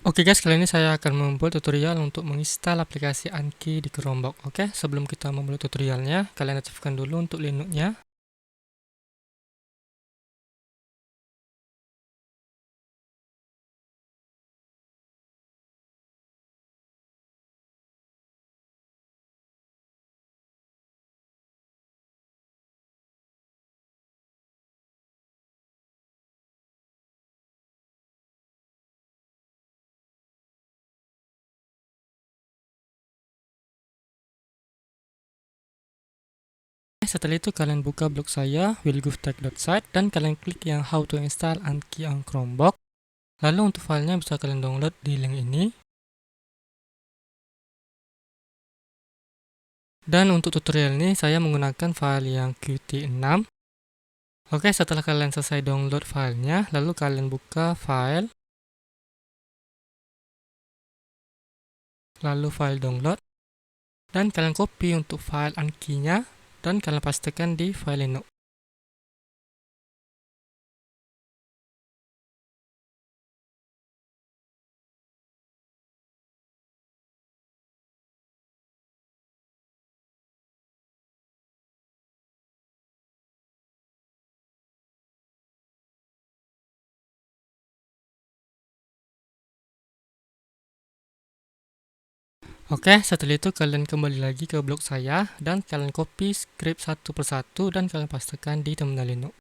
Oke guys, kali ini saya akan membuat tutorial untuk menginstal aplikasi Anki di Chromebook. Oke, sebelum kita memulai tutorialnya, kalian aktifkan dulu untuk Linux-nya. Setelah itu kalian buka blog saya, willgovetech.site, dan kalian klik yang how to install Anki on Chromebook. Lalu untuk filenya bisa kalian download di link ini. Dan untuk tutorial ini saya menggunakan file yang Qt6. Oke, setelah kalian selesai download filenya, lalu kalian buka file, lalu file download, dan kalian copy untuk file Anki-nya, dan kalian pastikan di file Linux. Oke, setelah itu kalian kembali lagi ke blog saya dan kalian copy script satu persatu dan kalian pastikan di terminal Linux.